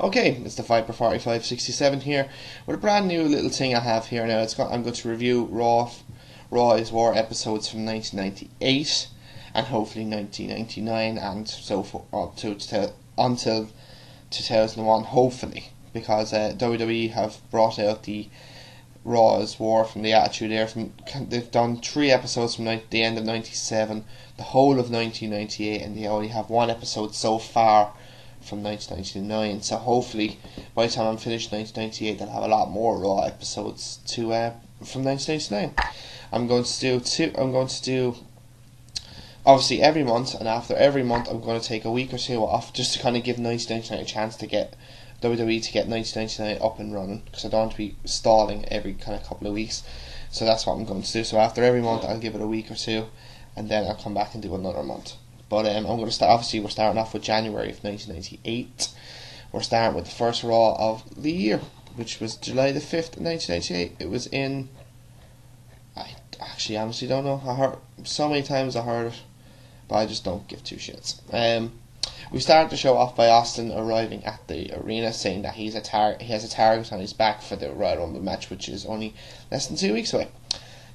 Okay, it's the Viper 4567 here with a brand new little thing I have here now. I'm going to review Raw is War episodes from 1998 and hopefully 1999 and so forth up to until 2001, hopefully, because WWE have brought out the Raw is War from the Attitude Era. They've done 3 episodes from the end of 97, the whole of 1998, and they only have 1 episode so far from 1999. So hopefully, by the time I'm finished 1998, they'll have a lot more Raw episodes from 1999. I'm going to do obviously every month, and after every month, I'm going to take a week or 2 off just to kind of give 1999 a chance to get WWE to get 1999 up and running, because I don't want to be stalling every kind of couple of weeks. So that's what I'm going to do. So after every month, I'll give it a week or 2, and then I'll come back and do another month. But I'm going to start. Obviously, we're starting off with January of 1998. We're starting with the first Raw of the year, which was July the 5th, 1998. It was in. I actually honestly don't know. I heard so many times I heard it, but I just don't give 2 shits. We started the show off by Austin arriving at the arena, saying that he has a target on his back for the Royal Rumble match, which is only less than 2 weeks away.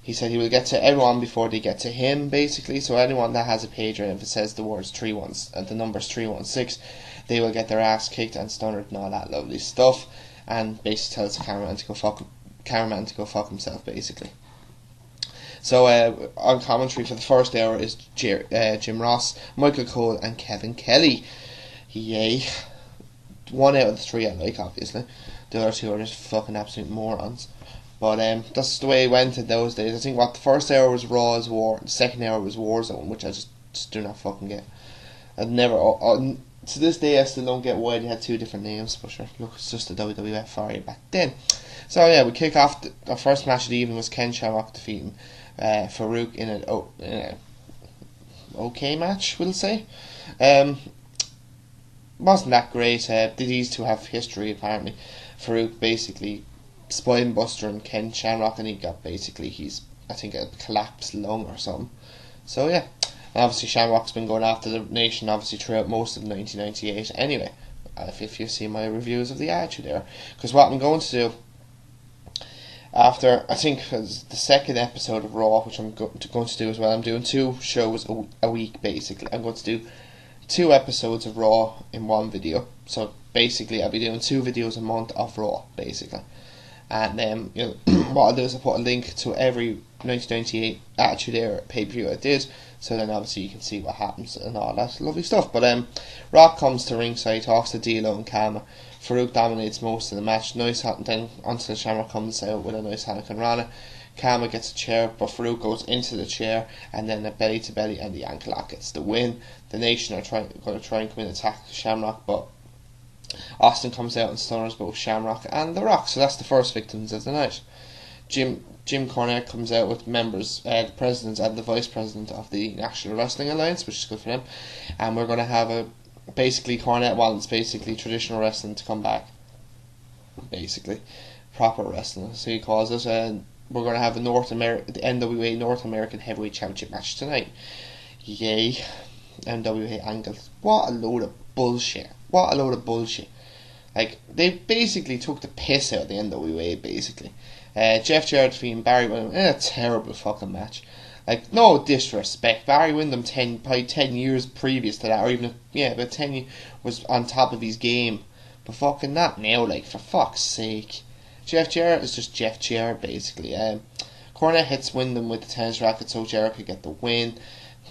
He said he will get to everyone before they get to him, basically. So anyone that has a pager and if it says the words 3-1 and the number's 316, they will get their ass kicked and stunned and all that lovely stuff. And basically tells the cameraman to go fuck himself, basically. So on commentary for the first hour is Jim Ross, Michael Cole, and Kevin Kelly. Yay! 1 out of the 3 I like, obviously. The other 2 are just fucking absolute morons. But that's the way it went in those days. I think the first hour was Raw is War, the second hour was Warzone, which I just do not fucking get. I'd never. To this day, I still don't get why they had 2 different names. But sure, look, it's just the WWF for you back then. So yeah, we kick off. Our first match of the evening was Ken Shamrock defeating Farouk in an okay match, we'll say. Wasn't that great. These 2 have history apparently. Farouk basically spine buster and Ken Shamrock, and he got basically I think a collapsed lung or something. So yeah, and obviously Shamrock's been going after the nation obviously throughout most of 1998 anyway, if you see my reviews of the Attitude Era, because what I'm going to do after, I think the second episode of Raw, which I'm going to do as well, I'm doing 2 shows a week basically. I'm going to do 2 episodes of Raw in 1 video, so basically I'll be doing 2 videos a month of Raw basically. And then what I'll do is I'll put a link to every 1998 Attitude Era pay-per-view I did, so then obviously you can see what happens and all that lovely stuff. But Rock comes to ringside, talks to D'Lo and Kama. Farouk dominates most of the match. Then until Shamrock comes out with a nice Hurricane Rana. Kama gets a chair, but Farouk goes into the chair, and then a belly to belly, and the ankle lock gets the win. The Nation are going to try and come in and attack Shamrock, but Austin comes out and stunners both Shamrock and The Rock. So that's the first victims of the night. Jim Cornette comes out with members, the president and the vice president of the National Wrestling Alliance, which is good for them. And we're going to have basically Cornette wants basically traditional wrestling to come back. Basically, proper wrestling, so he calls it. And we're going to have the NWA North American Heavyweight Championship match tonight. Yay. NWA Angle. What a load of bullshit. Like, they basically took the piss out of the NWA, basically. Jeff Jarrett defeating Barry Windham in a terrible fucking match. Like, no disrespect. Barry Windham, probably 10 years previous to that, or even, about 10 years, was on top of his game. But fucking not now, like, for fuck's sake. Jeff Jarrett is just Jeff Jarrett, basically. Cornette hits Windham with the tennis racket so Jarrett could get the win.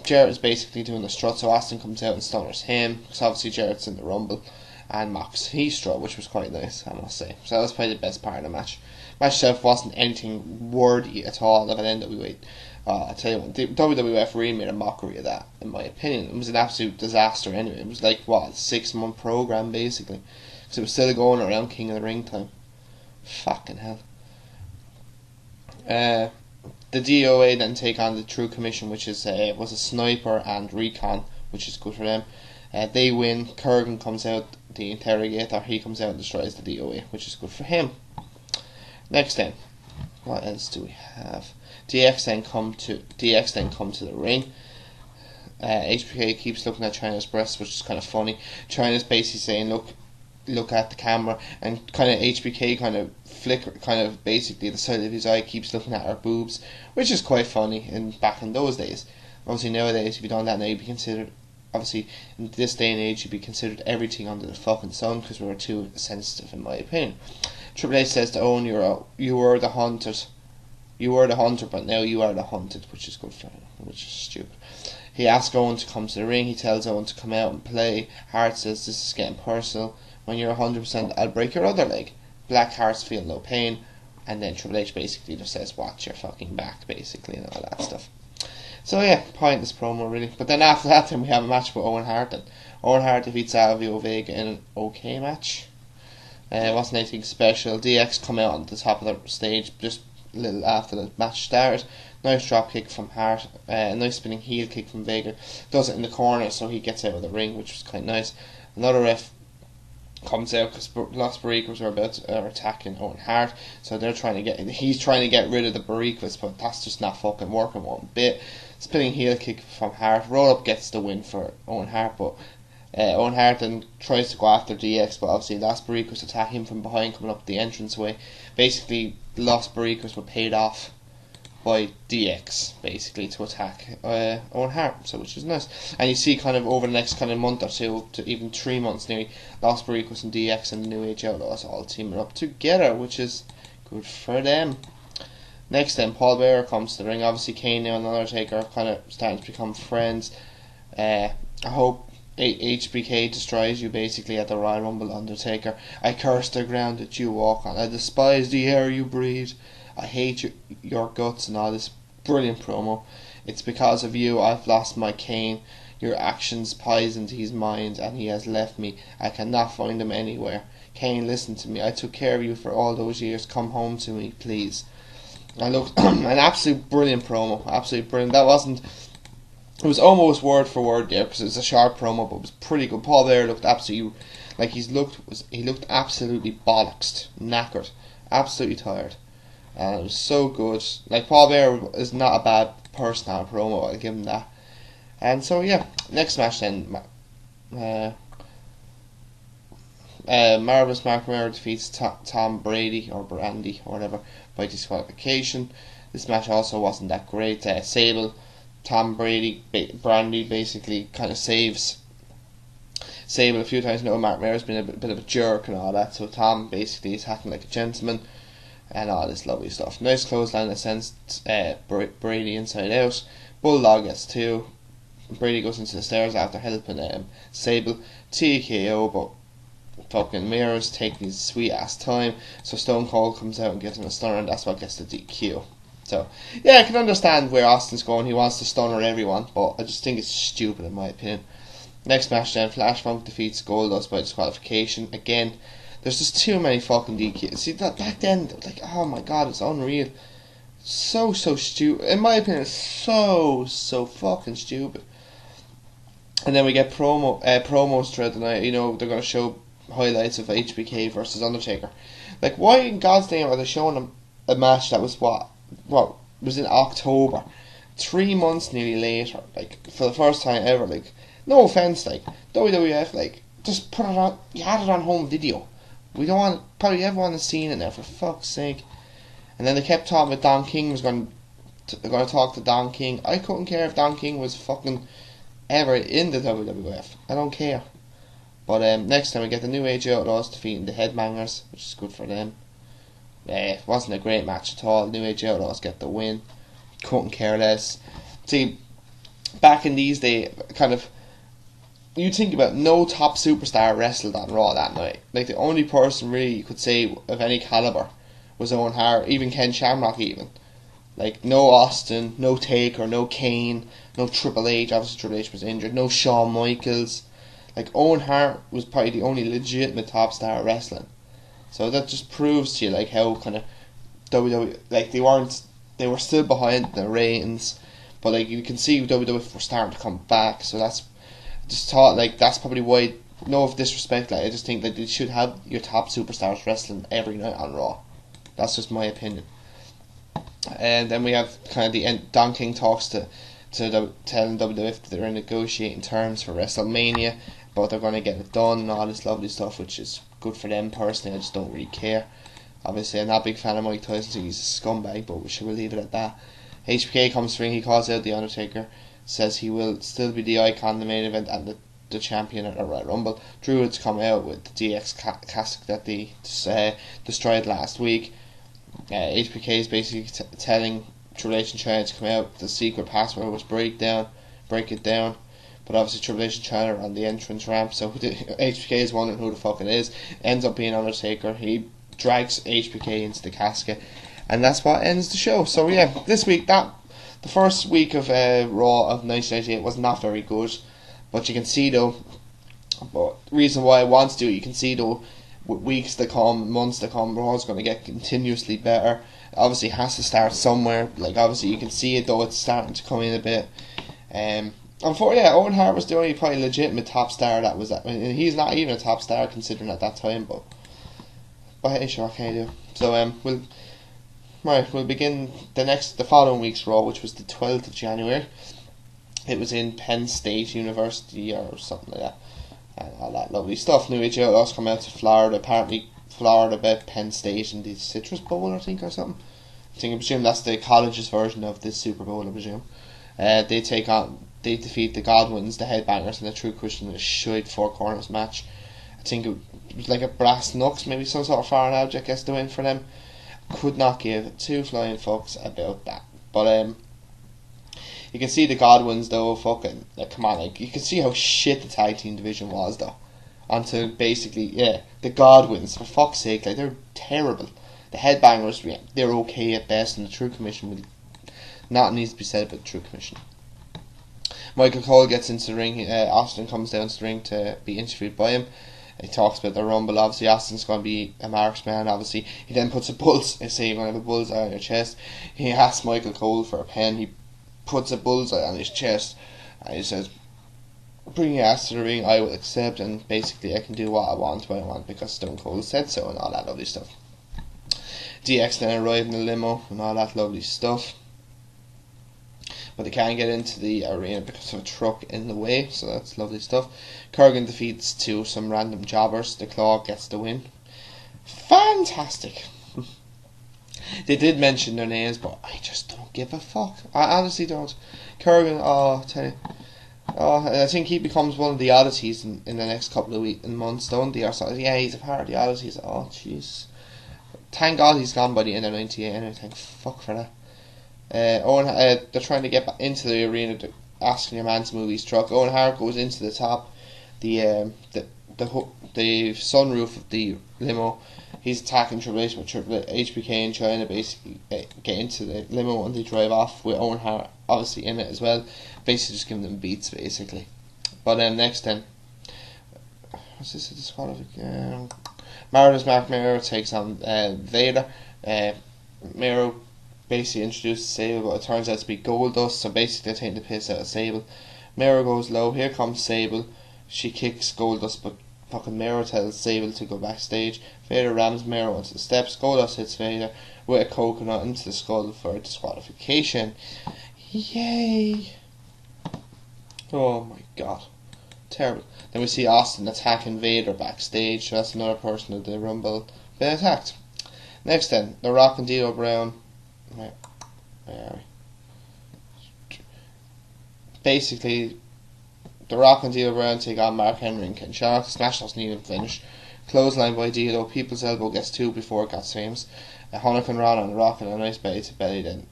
Jarrett is basically doing the strut, so Austin comes out and stunners him, because obviously Jarrett's in the Rumble, and mocks his strut, which was quite nice, I must say. So that was probably the best part of the match. The match itself wasn't anything worthy at all of an NWA. I tell you what, the WWF really made a mockery of that, in my opinion. It was an absolute disaster anyway. It was like, a 6-month program, basically, because it was still going around King of the Ring time. Fucking hell. The DOA then take on the True Commission, which was a Sniper and Recon, which is good for them. They win. Kurgan comes out, the Interrogator. He comes out and destroys the DOA, which is good for him. Next then, what else do we have? DX then come to the ring. HBK keeps looking at China's breasts, which is kind of funny. China's basically saying, look, look at the camera, and kind of HBK kind of flicker, kind of basically the side of his eye keeps looking at her boobs, which is quite funny back in those days. Obviously nowadays, if you done that now, you'd be considered, obviously in this day and age, you'd be considered everything under the fucking sun, because we were too sensitive, in my opinion. Triple H says to Owen, you were the hunted. You were the hunter, but now you are the hunted, which is good for him, which is stupid. He asks Owen to come to the ring. He tells Owen to come out and play. Hart says, this is getting personal. When you're 100%, I'll break your other leg. Black Hearts feel no pain. And then Triple H basically just says, watch your fucking back, basically, and all that stuff. So yeah, pointless promo, really. But then after that, then we have a match with Owen Hart. And Owen Hart defeats Savio Vega in an okay match. It wasn't anything special. DX come out on the top of the stage just a little after the match started. Nice drop kick from Hart, a nice spinning heel kick from Vega. Does it in the corner, so he gets out of the ring, which was quite nice. Another ref comes out because Los Barricos are attacking Owen Hart, so he's trying to get rid of the Barricos, but that's just not fucking working one bit. Spinning heel kick from Hart. Roll up gets the win for Owen Hart, but Owen Hart then tries to go after DX, but obviously Los Barricos attack him from behind, coming up the entranceway. Basically, Los Barricos were paid off by DX, basically, to attack Owen Hart, so which is nice. And you see kind of over the next kind of month or two, to even 3 months nearly, Los Barricos and DX and the New Age Outlaws all teaming up together, which is good for them. Next then, Paul Bearer comes to the ring. Obviously Kane now and Undertaker are kind of starting to become friends. I hope HBK destroys you basically at the Royal Rumble, Undertaker. I curse the ground that you walk on. I despise the air you breathe. I hate your guts and all this. Brilliant promo. It's because of you I've lost my Kane. Your actions poisoned his mind and he has left me. I cannot find him anywhere. Kane, listen to me. I took care of you for all those years. Come home to me, please. I looked an absolute brilliant promo. Absolutely brilliant. It was almost word for word there because it was a short promo, but it was pretty good. Paul Bearer looked absolutely like he looked absolutely bollocksed, knackered, absolutely tired. And it was so good. Like, Paul Bearer is not a bad person on a promo, I'll give him that. And so yeah, next match then, Marvelous Mark Romero defeats Tom Brady or Brandy or whatever by disqualification. This match also wasn't that great. Sable, Tom Brady, Brandy basically kind of saves Sable a few times. No, Mark Romero's been a bit of a jerk and all that, so Tom basically is acting like a gentleman and all this lovely stuff. Nice clothesline that sends Brady inside out. Bulldog gets 2. Brady goes into the stairs after helping Sable. TKO, but fucking Miro's taking his sweet ass time, so Stone Cold comes out and gives him a stunner, and that's what gets the DQ. So yeah, I can understand where Austin's going. He wants to stunner everyone, but I just think it's stupid in my opinion. Next match then, Flash Funk defeats Goldust by disqualification. Again, there's just too many fucking DQs. See, that back then, like, oh my god, it's unreal. So stupid. In my opinion, it's so fucking stupid. And then we get promos throughout the night. You know, they're going to show highlights of HBK versus Undertaker. Like, why in God's name are they showing them a match that was what was in October, 3 months nearly later, like, for the first time ever? Like, no offense, like, WWF, like, just put it on. You had it on home video. We don't want, probably everyone has seen it now, for fuck's sake. And then they kept talking about Don King was going to talk to Don King. I couldn't care if Don King was fucking ever in the WWF. I don't care. But next time we get the New Age Outlaws defeating the Headbangers, which is good for them. It wasn't a great match at all. New Age Outlaws get the win. Couldn't care less. See, back in these days, kind of, you think about, no top superstar wrestled on Raw that night. Like, the only person really you could say of any caliber was Owen Hart, even Ken Shamrock even. Like, no Austin, no Taker, no Kane, no Triple H. Obviously Triple H was injured. No Shawn Michaels. Like, Owen Hart was probably the only legitimate top star wrestling. So that just proves to you, like, how kind of WWE, like, they were still behind the ratings, but like, you can see WWF were starting to come back. So that's, just thought, like, that's probably why, no disrespect, like, I just think that they should have your top superstars wrestling every night on Raw. That's just my opinion. And then we have kind of the end. Don King talks to telling WWF that they're negotiating terms for WrestleMania. but they're going to get it done and all this lovely stuff, which is good for them personally. I just don't really care. Obviously, I'm not a big fan of Mike Tyson, so he's a scumbag, but we should leave it at that. HBK comes to ring, he calls out The Undertaker, says he will still be the icon in the main event and the champion at the Royal Rumble. Druids come out with the DX casket that they destroyed last week. HBK is basically telling Triple H and Chyna to come out. The secret password was break it down. But obviously Triple H and Chyna are on the entrance ramp, so HBK is wondering who the fuck it is. Ends up being Undertaker. He drags HBK into the casket, and that's what ends the show. So yeah, this week, the first week of Raw of 1998 was not very good, but you can see though, but reason why I want to do it, you can see though, with weeks to come, months to come, Raw's going to get continuously better. Obviously it has to start somewhere, like obviously you can see it though, it's starting to come in a bit. Owen Hart was the only probably legitimate top star that was that. I mean, he's not even a top star considering at that time, but hey, sure, what can I do? So we'll begin the following week's Raw, which was the 12th of January. It was in Penn State University or something like that, and all that lovely stuff. New Age Outlaws come out to Florida. Apparently, Florida bet Penn State in the Citrus Bowl, I think, or something. I presume that's the college's version of the Super Bowl, I presume. They defeat the Godwins, the Headbangers, in a True Christian shite four corners match. I think it was like a brass knucks, maybe some sort of foreign object gets the win for them. Could not give two flying fucks about that. But you can see the Godwins though, fucking come on, like you can see how shit the tag team division was though. Until basically, the Godwins, for fuck's sake, like they're terrible. The Headbangers, they're okay at best, and the True Commission nothing needs to be said about the True Commission. Michael Cole gets into the ring. Austin comes down to the ring to be interviewed by him. He talks about the Rumble. Obviously, Austin's going to be a marksman. Obviously, he then puts a bullseye. Say you're going to have a bullseye on your chest. He asks Michael Cole for a pen. He puts a bullseye on his chest, and he says, "Bring your ass to the ring. I will accept, and basically, I can do what I want when I want because Stone Cold said so, and all that lovely stuff." DX then arrived in the limo and all that lovely stuff, but they can't get into the arena because of a truck in the way, so that's lovely stuff. Kurgan defeats some random jobbers. The Claw gets the win. Fantastic. They did mention their names, but I just don't give a fuck. I honestly don't. Kurgan, tell you. I think he becomes one of the oddities in the next couple of weeks and months, don't they? Or something. Yeah, he's a part of the oddities. Oh, jeez. Thank God he's gone by the end of 98 anyway, thank fuck for that. They're trying to get into the arena, asking your man to move his truck. Owen Hart goes into the top, the sunroof of the limo. He's attacking Triple H, but HBK and Chyna basically get into the limo and they drive off with Owen Hart obviously in it as well. Basically just giving them beats basically. But next then, what's this, a disqualification? Mark Mero takes on Vader. Mero basically introduces Sable, but it turns out to be Goldust, so basically they're taking the piss out of Sable. Mero goes low, here comes Sable. She kicks Goldust, but fucking Mero tells Sable to go backstage. Vader rams Mero onto the steps. Goldust hits Vader with a coconut into the skull for a disqualification. Yay! Oh my god. Terrible. Then we see Austin attacking Vader backstage, so that's another person of the Rumble being attacked. Next then, The Rock and D'Lo Brown. Where are we? Basically, The Rock and D'Lo Brown take on Mark Henry and Ken Shamrock. Smash doesn't even finish. Clothesline by D'Lo. People's Elbow gets two before it got famous. Hurricane Rana and The Rock and a nice belly to belly then.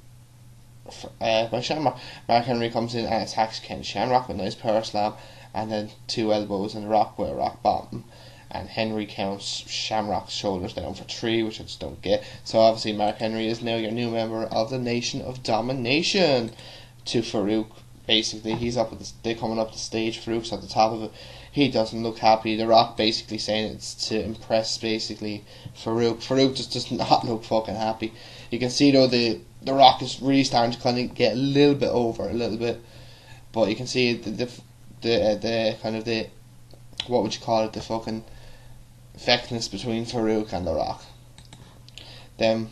By Shamrock. Mark Henry comes in and attacks Ken Shamrock with a nice power slam, and then two elbows and The Rock with a rock bottom. And Henry counts Shamrock's shoulders down for 3, which I just don't get. So obviously Mark Henry is now your new member of the Nation of Domination. To Farouk, basically they're coming up the stage. Farouk's at the top of it. He doesn't look happy. The Rock basically saying it's to impress basically Farouk. Farouk just does not look fucking happy. You can see though the Rock is really starting to kind of get a little bit over a little bit, but you can see the kind of the, what would you call it, the fucking effectiveness between Farouk and The Rock. Then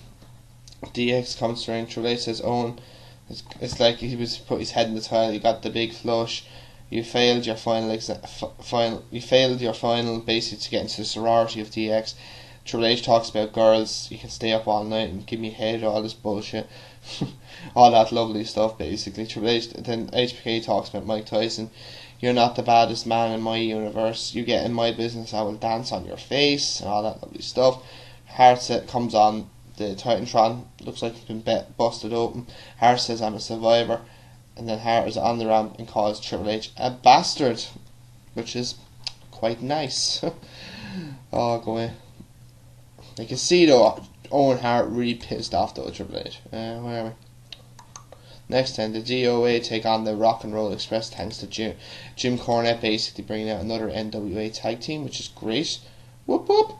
DX comes to ring. Triple H says Owen, it's like he was put his head in the toilet. He got the big flush. You failed your You failed your final, basically, to get into the sorority of DX. Triple H talks about girls. You can stay up all night and give me head. All this bullshit, all that lovely stuff. Basically, Triple H. Then HBK talks about Mike Tyson. You're not the baddest man in my universe. You get in my business, I will dance on your face, and all that lovely stuff. Hart comes on the Titantron. Looks like it's been busted open. Hart says, I'm a survivor. And then Hart is on the ramp and calls Triple H a bastard, which is quite nice. Oh, go away. You can see though, Owen Hart really pissed off though, Triple H. Where are we? Next time, the DOA take on the Rock and Roll Express thanks to Jim Cornette, basically bringing out another NWA tag team, which is great. Whoop whoop.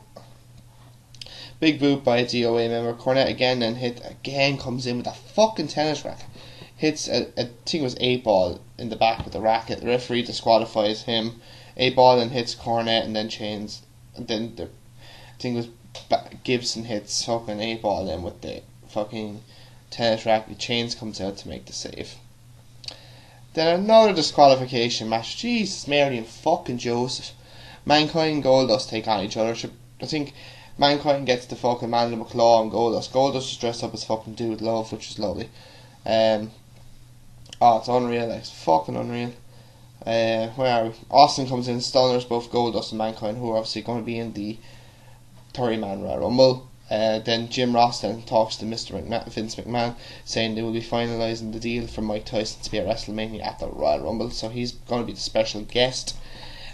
Big boot by a DOA member. Cornette again comes in with a fucking tennis racket. Hits I think it was 8-Ball in the back with the racket. The referee disqualifies him. 8-Ball then hits Cornette and then Chains. And then I think it was Gibson hits fucking 8-Ball then with the fucking tennis racket. Chains comes out to make the save. Then another disqualification match. Jesus, Mary and fucking Joseph. Mankind and Goldust take on each other. I think Mankind gets the fucking Mandible Claw and Goldust. Goldust is dressed up as fucking Dude Love, which is lovely. It's unreal. It's fucking unreal. Where are we? Austin comes in, stunners both Goldust and Mankind, who are obviously going to be in the 30-man Royal Rumble. Then Jim Ross then talks to Vince McMahon, saying they will be finalising the deal for Mike Tyson to be at WrestleMania at the Royal Rumble. So he's going to be the special guest.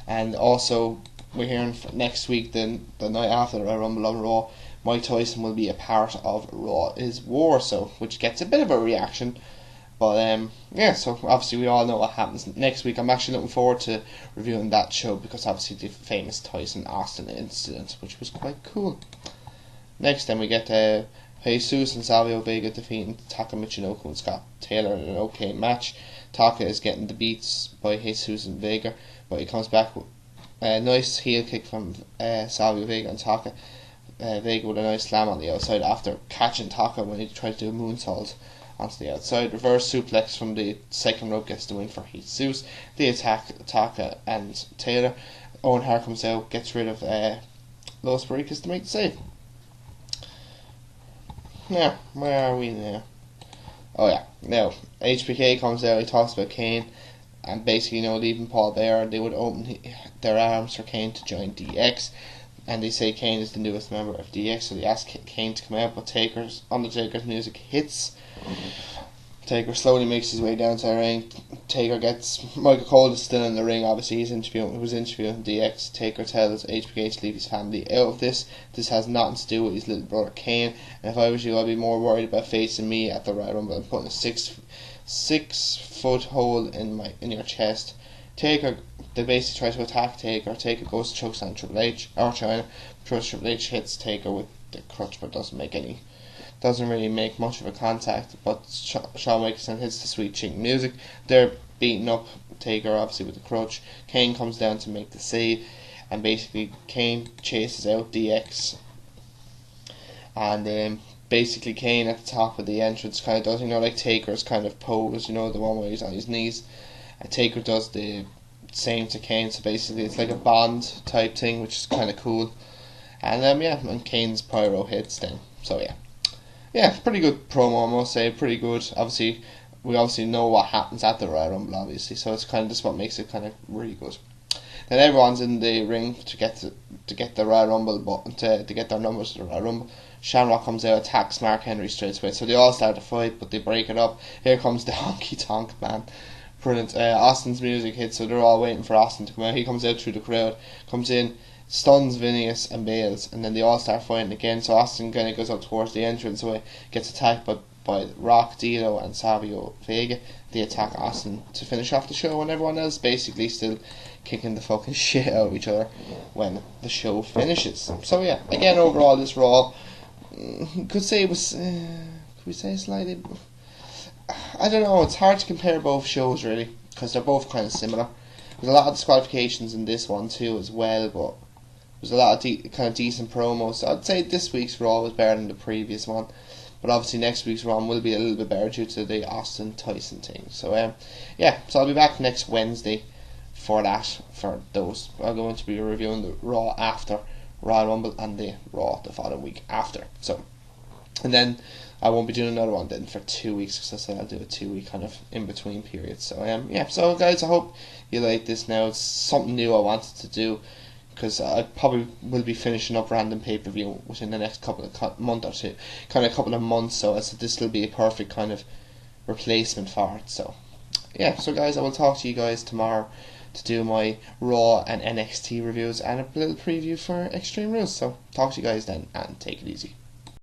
And also, we're hearing next week, the night after the Royal Rumble on Raw, Mike Tyson will be a part of Raw is War, so which gets a bit of a reaction. But so obviously we all know what happens next week. I'm actually looking forward to reviewing that show because obviously the famous Tyson Austin incident, which was quite cool. Next then we get Jesus and Savio Vega defeating Taka Michinoku and Scott Taylor in an okay match. Taka is getting the beats by Jesus and Vega, but he comes back with a nice heel kick from Savio Vega and Taka. Vega with a nice slam on the outside after catching Taka when he tried to do a moonsault onto the outside. Reverse suplex from the second rope gets the win for Jesus. They attack Taka and Taylor. Owen Hart comes out, gets rid of Los Barricas to make the save. Now, where are we now? Oh yeah, now HBK comes out, he talks about Kane and basically leaving Paul Bearer. They would open their arms for Kane to join DX, and they say Kane is the newest member of DX, so they ask Kane to come out, but Undertaker's music hits. Taker slowly makes his way down to the ring. Taker gets Michael Cole is still in the ring. Obviously, he was interviewing DX. Taker tells HBK to leave his family out of this. This has nothing to do with his little brother Kane. And if I was you, I'd be more worried about facing me at the Royal Rumble and putting a 6-foot hole in your chest. Taker, they basically try to attack Taker. Taker goes to chokeslam Triple H or China. Triple H hits Taker with the crutch, but doesn't really make much of a contact, but Shawn Michaels hits the Sweet Chin music. They're beating up Taker obviously with the crutch. Kane comes down to make the save, and basically Kane chases out DX, and basically Kane at the top of the entrance kind of does like Taker's kind of pose, the one where he's on his knees, and Taker does the same to Kane. So basically it's like a Bond type thing, which is kind of cool. And and Kane's pyro hits then. So pretty good promo, I must say. Pretty good. We obviously know what happens at the Royal Rumble, obviously, so it's kind of just what makes it kind of really good. Then everyone's in the ring to get the Royal Rumble button, to get their numbers to the Royal Rumble. Shamrock comes out, attacks Mark Henry straight away, so they all start to fight, but they break it up. Here comes the Honky Tonk Man. Brilliant. Austin's music hits, so they're all waiting for Austin to come out. He comes out through the crowd, comes in, stuns Phineas and Bales, and then they all start fighting again. So Austin kind of goes up towards the entranceway, gets attacked by Rock, Dino and Savio Vega. They attack Austin to finish off the show, and everyone else basically still kicking the fucking shit out of each other when the show finishes. So again, overall this Raw, could say it was, could we say slightly, I don't know, it's hard to compare both shows really, because they're both kind of similar. There's a lot of disqualifications in this one too as well, but there's a lot of kind of decent promos. So I'd say this week's Raw was better than the previous one, but obviously next week's Raw will be a little bit better due to the Austin Tyson thing. So so I'll be back next Wednesday for those. I'm going to be reviewing the Raw after Royal Rumble and the Raw the following week after. So, and then I won't be doing another one then for 2 weeks, because I said I'll do a 2 week kind of in between period. So so guys, I hope you like this. Now it's something new I wanted to do, because I probably will be finishing up random pay-per-view within the next couple of months. So I said this will be a perfect kind of replacement for it. So so guys, I will talk to you guys tomorrow to do my Raw and NXT reviews and a little preview for Extreme Rules. So talk to you guys then, and take it easy.